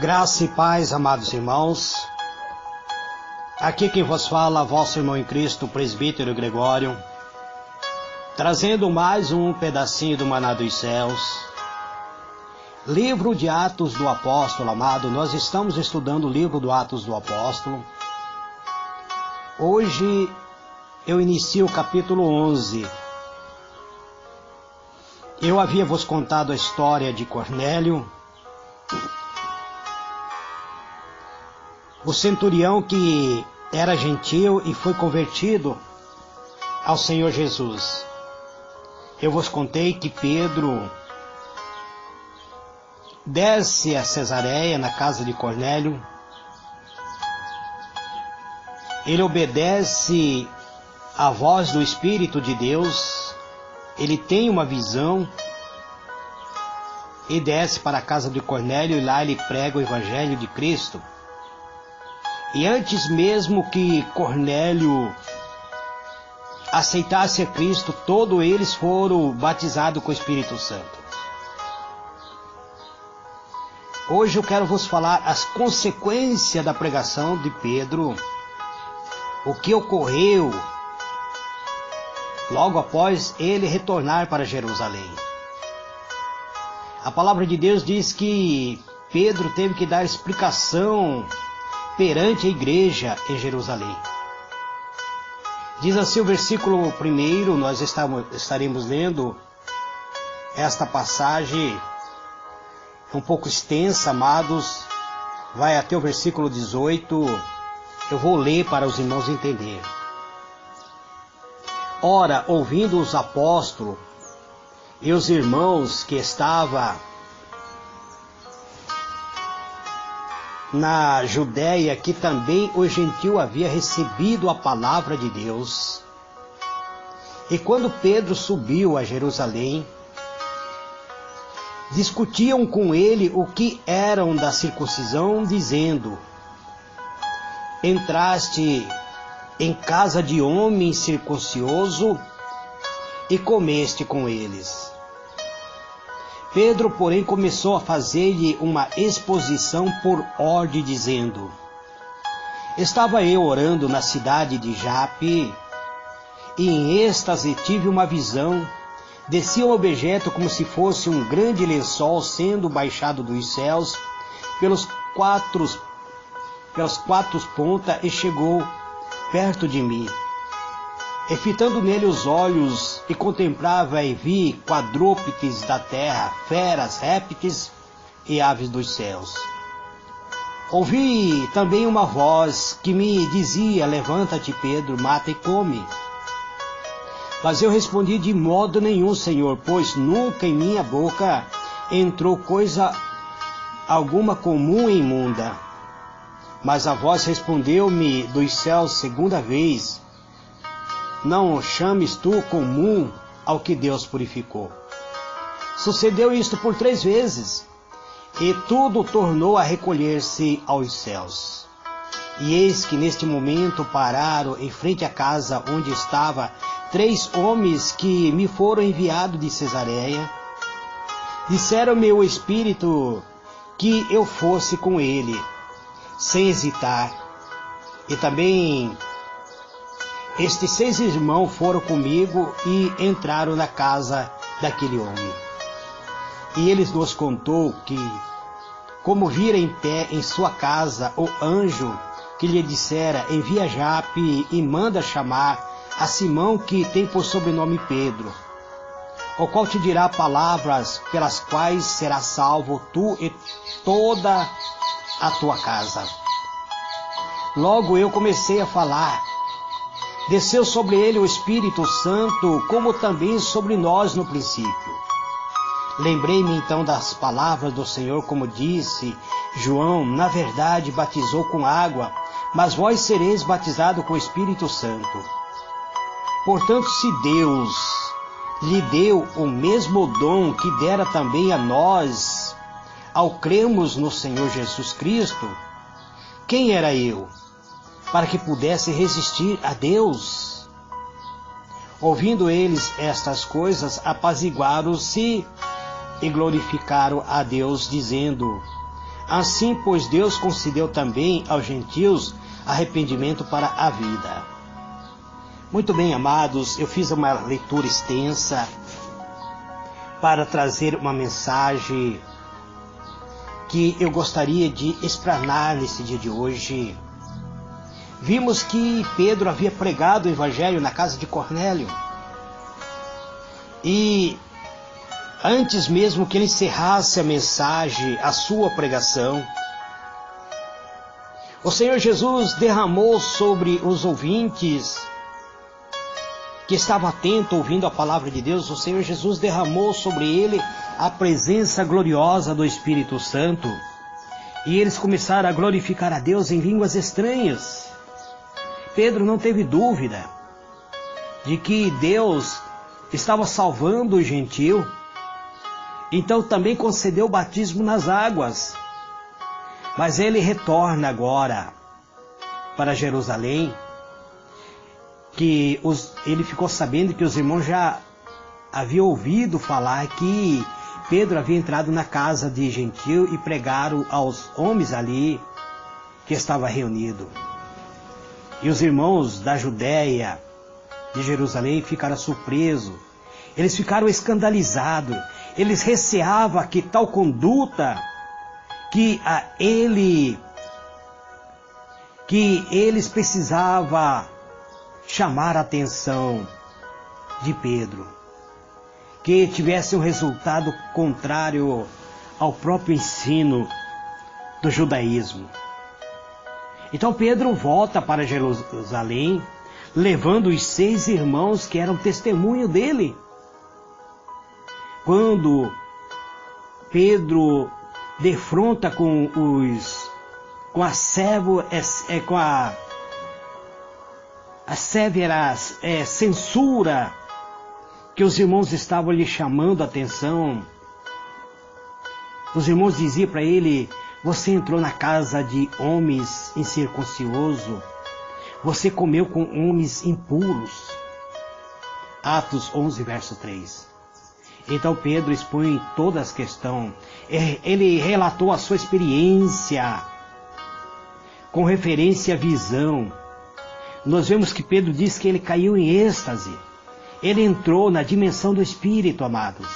Graça e paz, amados irmãos. Aqui quem vos fala, vosso irmão em Cristo, presbítero Gregório, trazendo mais um pedacinho do maná dos céus. Livro de Atos do Apóstolo, amado. Nós estamos estudando o livro do Atos do Apóstolo. Hoje eu inicio o capítulo 11. Eu havia vos contado a história de Cornélio, o centurião que era gentil e foi convertido ao Senhor Jesus. Eu vos contei que Pedro desce a Cesareia, na casa de Cornélio. Ele obedece à voz do Espírito de Deus. Ele tem uma visão e desce para a casa de Cornélio, e lá ele prega o Evangelho de Cristo. E antes mesmo que Cornélio aceitasse a Cristo, todos eles foram batizados com o Espírito Santo. Hoje eu quero vos falar as consequências da pregação de Pedro, o que ocorreu logo após ele retornar para Jerusalém. A palavra de Deus diz que Pedro teve que dar explicação perante a igreja em Jerusalém. Diz assim o versículo 1, nós estaremos lendo esta passagem, um pouco extensa, amados, vai até o versículo 18, eu vou ler para os irmãos entenderem. Ora, ouvindo os apóstolos e os irmãos que estavam na Judéia, que também o gentil havia recebido a palavra de Deus. E quando Pedro subiu a Jerusalém, discutiam com ele o que eram da circuncisão, dizendo: entraste em casa de homem circuncioso e comeste com eles. Pedro, porém, começou a fazer-lhe uma exposição por ordem, dizendo: estava eu orando na cidade de Jape, e em êxtase tive uma visão. Descia um objeto como se fosse um grande lençol sendo baixado dos céus pelas quatro pontas, e chegou perto de mim. E fitando nele os olhos, e contemplava, e vi quadrúpedes da terra, feras, répteis e aves dos céus. Ouvi também uma voz que me dizia: levanta-te, Pedro, mata e come. Mas eu respondi: de modo nenhum, Senhor, pois nunca em minha boca entrou coisa alguma comum e imunda. Mas a voz respondeu-me dos céus segunda vez: não chames tu comum ao que Deus purificou. Sucedeu isto por 3 vezes, e tudo tornou a recolher-se aos céus. E eis que neste momento pararam em frente à casa onde estava 3 homens que me foram enviados de Cesareia. Disseram-me o Espírito que eu fosse com ele, sem hesitar. E também estes 6 irmãos foram comigo e entraram na casa daquele homem. E ele nos contou que, como vira em pé em sua casa o anjo que lhe dissera: envia Jape e manda chamar a Simão, que tem por sobrenome Pedro, o qual te dirá palavras pelas quais serás salvo tu e toda a tua casa. Logo eu comecei a falar. Desceu sobre ele o Espírito Santo, como também sobre nós no princípio. Lembrei-me então das palavras do Senhor, como disse: João, na verdade, batizou com água, mas vós sereis batizados com o Espírito Santo. Portanto, se Deus lhe deu o mesmo dom que dera também a nós, ao crermos no Senhor Jesus Cristo, quem era eu, para que pudesse resistir a Deus? Ouvindo eles estas coisas, apaziguaram-se e glorificaram a Deus, dizendo: Assim, pois, Deus concedeu também aos gentios arrependimento para a vida. Muito bem, amados, eu fiz uma leitura extensa para trazer uma mensagem que eu gostaria de explanar nesse dia de hoje. Vimos que Pedro havia pregado o Evangelho na casa de Cornélio. E antes mesmo que ele encerrasse a mensagem, a sua pregação, o Senhor Jesus derramou sobre os ouvintes que estavam atentos ouvindo a palavra de Deus, o Senhor Jesus derramou sobre ele a presença gloriosa do Espírito Santo. E eles começaram a glorificar a Deus em línguas estranhas. Pedro não teve dúvida de que Deus estava salvando o gentil. Então também concedeu o batismo nas águas. Mas ele retorna agora para Jerusalém, que ele ficou sabendo que os irmãos já haviam ouvido falar que Pedro havia entrado na casa de gentil e pregaram aos homens ali que estava reunido. E os irmãos da Judéia, de Jerusalém, ficaram surpresos. Eles ficaram escandalizados. Eles receavam que tal conduta que eles precisavam chamar a atenção de Pedro, que tivesse um resultado contrário ao próprio ensino do judaísmo. Então Pedro volta para Jerusalém, levando os 6 irmãos que eram testemunho dele. Quando Pedro defronta a severa censura que os irmãos estavam lhe chamando a atenção, os irmãos diziam para ele: você entrou na casa de homens incircuncisos, você comeu com homens impuros. Atos 11, verso 3. Então Pedro expõe todas as questões. Ele relatou a sua experiência com referência à visão. Nós vemos que Pedro diz que ele caiu em êxtase. Ele entrou na dimensão do Espírito, amados.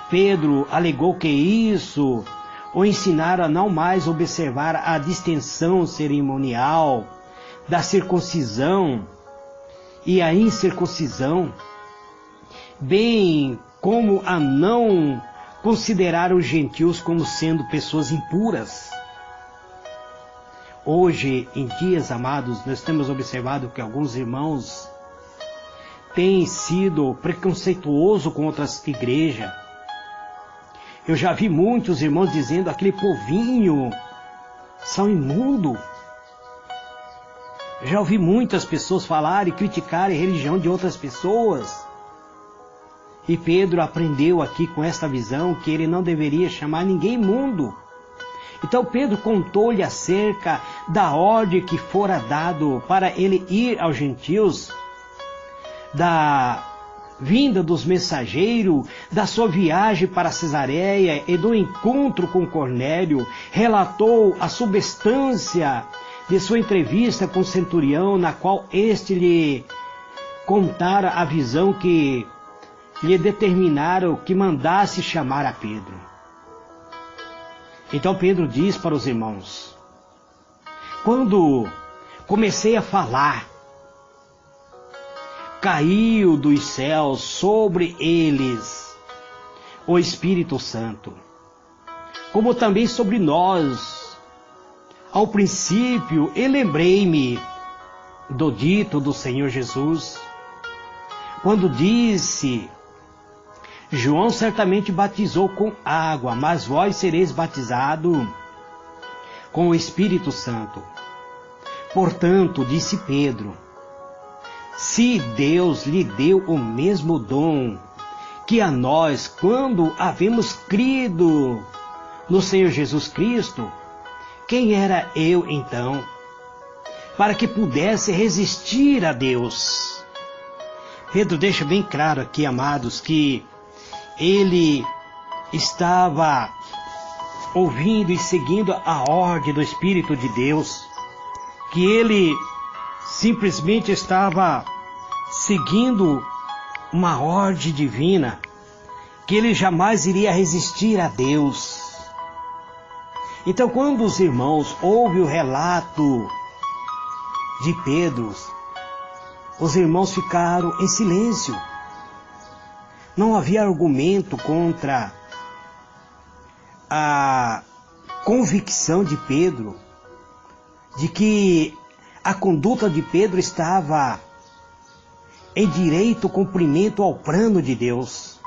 Pedro alegou que isso o ensinaram a não mais observar a distinção cerimonial da circuncisão e a incircuncisão, bem como a não considerar os gentios como sendo pessoas impuras. Hoje em dias, amados, nós temos observado que alguns irmãos têm sido preconceituosos com outras igrejas. Eu já vi muitos irmãos dizendo: aquele povinho são imundo. Já ouvi muitas pessoas falarem e criticarem a religião de outras pessoas. E Pedro aprendeu aqui com esta visão que ele não deveria chamar ninguém imundo. Então Pedro contou-lhe acerca da ordem que fora dado para ele ir aos gentios, da vinda dos mensageiros, da sua viagem para Cesareia e do encontro com Cornélio. Relatou a substância de sua entrevista com o centurião, na qual este lhe contara a visão que lhe determinaram que mandasse chamar a Pedro. Então Pedro diz para os irmãos: quando comecei a falar, caiu dos céus sobre eles o Espírito Santo, como também sobre nós. Ao princípio, eu lembrei-me do dito do Senhor Jesus, quando disse: João certamente batizou com água, mas vós sereis batizados com o Espírito Santo. Portanto, disse Pedro, se Deus lhe deu o mesmo dom que a nós, quando havemos crido no Senhor Jesus Cristo, quem era eu então, para que pudesse resistir a Deus? Pedro deixa bem claro aqui, amados, que ele estava ouvindo e seguindo a ordem do Espírito de Deus, que ele simplesmente estava seguindo uma ordem divina, que ele jamais iria resistir a Deus. Então, quando os irmãos ouvem o relato de Pedro, os irmãos ficaram em silêncio. Não havia argumento contra a convicção de Pedro, de que a conduta de Pedro estava em direito cumprimento ao plano de Deus,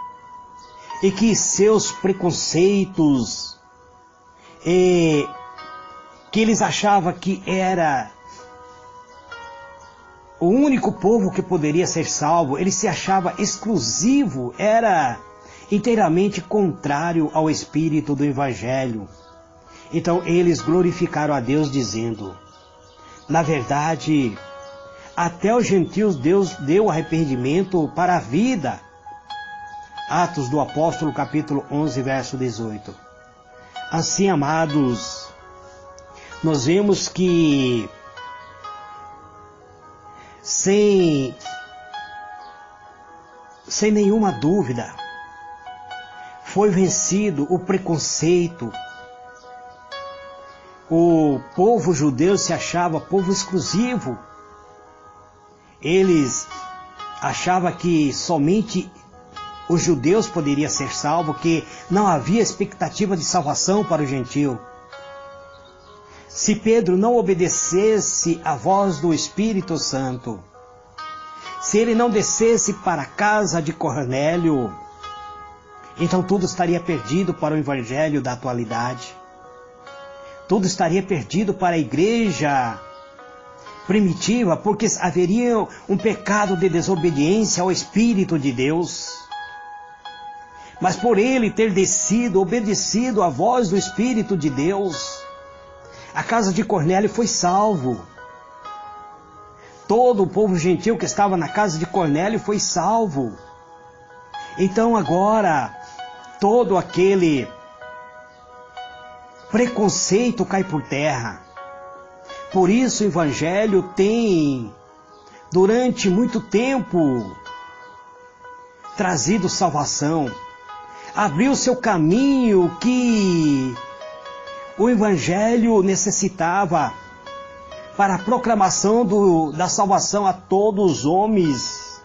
e que seus preconceitos, que eles achavam que era o único povo que poderia ser salvo, ele se achava exclusivo, era inteiramente contrário ao espírito do Evangelho. Então eles glorificaram a Deus dizendo: na verdade, até os gentios Deus deu arrependimento para a vida. Atos do Apóstolo, capítulo 11, verso 18. Assim, amados, nós vemos que sem nenhuma dúvida, foi vencido o preconceito. O povo judeu se achava povo exclusivo. Eles achavam que somente os judeus poderiam ser salvos, que não havia expectativa de salvação para o gentio. Se Pedro não obedecesse à voz do Espírito Santo, se ele não descesse para a casa de Cornélio, então tudo estaria perdido para o Evangelho da atualidade. Tudo estaria perdido para a igreja primitiva, porque haveria um pecado de desobediência ao Espírito de Deus. Mas por ele ter descido, obedecido à voz do Espírito de Deus, a casa de Cornélio foi salvo. Todo o povo gentil que estava na casa de Cornélio foi salvo. Então agora, todo aquele preconceito cai por terra. Por isso o Evangelho tem, durante muito tempo, trazido salvação. Abriu seu caminho que o Evangelho necessitava para a proclamação da salvação a todos os homens,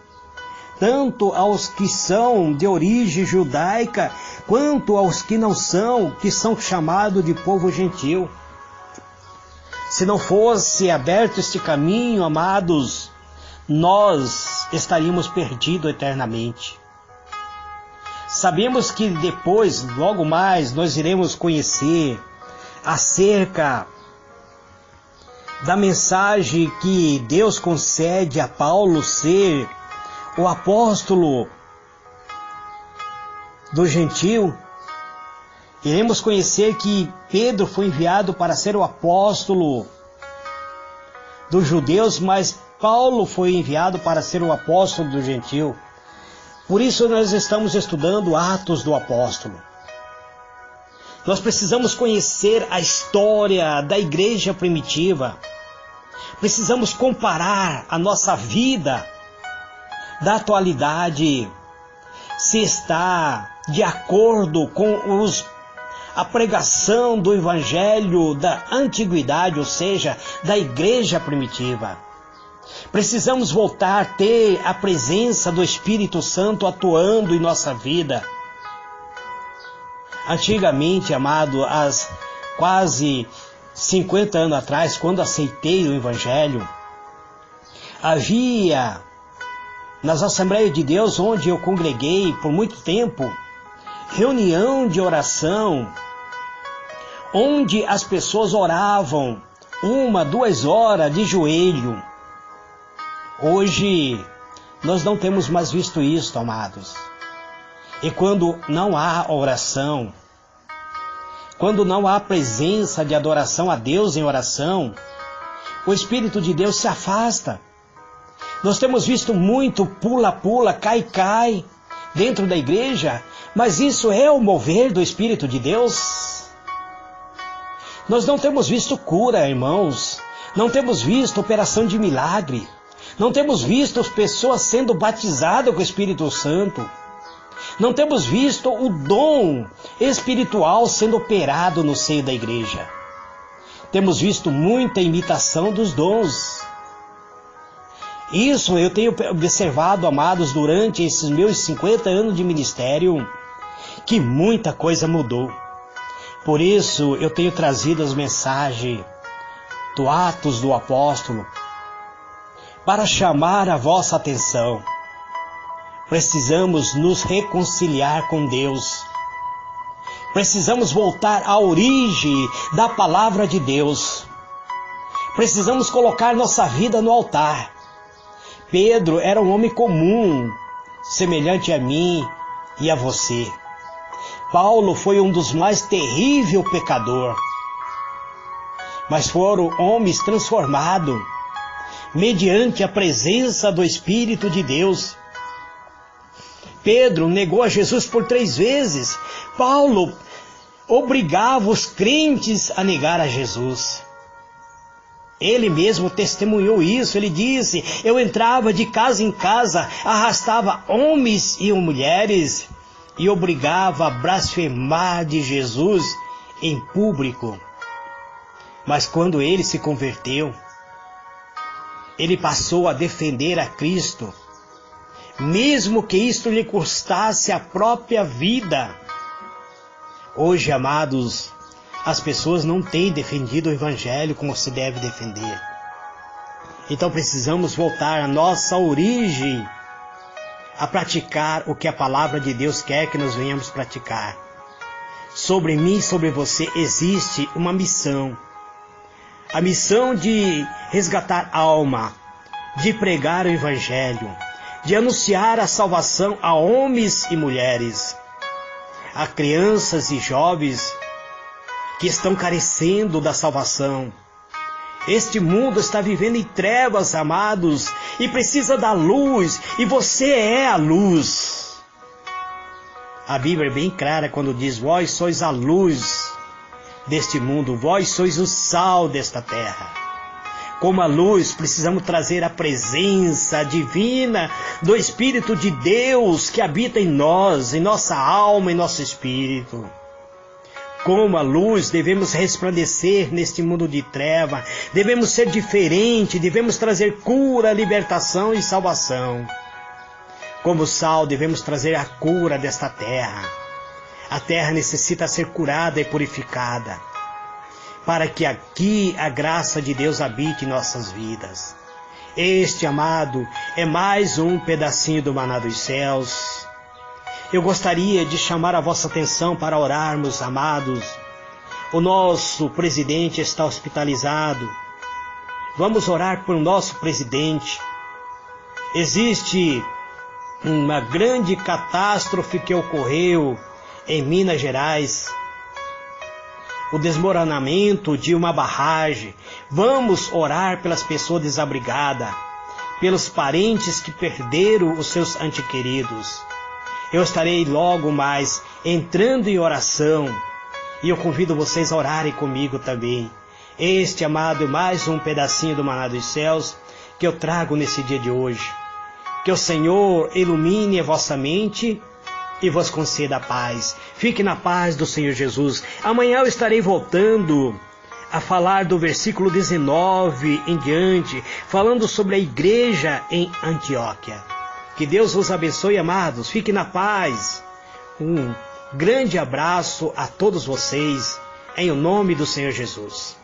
tanto aos que são de origem judaica, quanto aos que não são, que são chamados de povo gentil. Se não fosse aberto este caminho, amados, nós estaríamos perdidos eternamente. Sabemos que depois, logo mais, nós iremos conhecer acerca da mensagem que Deus concede a Paulo ser o apóstolo do gentio. Iremos conhecer que Pedro foi enviado para ser o apóstolo dos judeus, mas Paulo foi enviado para ser o apóstolo do gentio. Por isso nós estamos estudando Atos do Apóstolo. Nós precisamos conhecer a história da igreja primitiva. Precisamos comparar a nossa vida da atualidade, se está de acordo com a pregação do Evangelho da antiguidade, ou seja, da igreja primitiva. Precisamos voltar a ter a presença do Espírito Santo atuando em nossa vida. Antigamente, amado, há quase 50 anos atrás, quando aceitei o Evangelho, havia nas Assembleias de Deus, onde eu congreguei por muito tempo, reunião de oração, onde as pessoas oravam 1, 2 horas de joelho. Hoje, nós não temos mais visto isso, amados. E quando não há oração, quando não há presença de adoração a Deus em oração, o Espírito de Deus se afasta. Nós temos visto muito pula-pula, cai-cai dentro da igreja, mas isso é o mover do Espírito de Deus? Nós não temos visto cura, irmãos. Não temos visto operação de milagre. Não temos visto as pessoas sendo batizadas com o Espírito Santo. Não temos visto o dom espiritual sendo operado no seio da igreja. Temos visto muita imitação dos dons. Isso eu tenho observado, amados, durante esses meus 50 anos de ministério, que muita coisa mudou. Por isso eu tenho trazido as mensagens do Atos do Apóstolo para chamar a vossa atenção. Precisamos nos reconciliar com Deus. Precisamos voltar à origem da palavra de Deus. Precisamos colocar nossa vida no altar. Pedro era um homem comum, semelhante a mim e a você. Paulo foi um dos mais terríveis pecadores. Mas foram homens transformados, mediante a presença do Espírito de Deus. Pedro negou a Jesus por 3 vezes. Paulo obrigava os crentes a negar a Jesus. Ele mesmo testemunhou isso. Ele disse: eu entrava de casa em casa, arrastava homens e mulheres e obrigava a blasfemar de Jesus em público. Mas quando ele se converteu, ele passou a defender a Cristo, mesmo que isto lhe custasse a própria vida. Hoje, amados, as pessoas não têm defendido o Evangelho como se deve defender. Então precisamos voltar à nossa origem, a praticar o que a palavra de Deus quer que nós venhamos praticar. Sobre mim e sobre você existe uma missão. A missão de resgatar alma, de pregar o Evangelho, de anunciar a salvação a homens e mulheres, a crianças e jovens que estão carecendo da salvação. Este mundo está vivendo em trevas, amados, e precisa da luz, e você é a luz. A Bíblia é bem clara quando diz: vós sois a luz deste mundo, vós sois o sal desta terra. Como a luz, precisamos trazer a presença divina do Espírito de Deus que habita em nós, em nossa alma, em nosso espírito. Como a luz, devemos resplandecer neste mundo de treva, devemos ser diferentes, devemos trazer cura, libertação e salvação. Como sal, devemos trazer a cura desta terra. A terra necessita ser curada e purificada, para que aqui a graça de Deus habite em nossas vidas. Este, amado, é mais um pedacinho do maná dos céus. Eu gostaria de chamar a vossa atenção para orarmos, amados. O nosso presidente está hospitalizado. Vamos orar por nosso presidente. Existe uma grande catástrofe que ocorreu em Minas Gerais. O desmoronamento de uma barragem. Vamos orar pelas pessoas desabrigadas, pelos parentes que perderam os seus entes queridos. Eu estarei logo mais entrando em oração e eu convido vocês a orarem comigo também. Este, amado, é mais um pedacinho do maná dos céus que eu trago nesse dia de hoje. Que o Senhor ilumine a vossa mente e vos conceda a paz. Fique na paz do Senhor Jesus. Amanhã eu estarei voltando a falar do versículo 19 em diante, falando sobre a igreja em Antioquia. Que Deus vos abençoe, amados. Fique na paz. Um grande abraço a todos vocês, em nome do Senhor Jesus.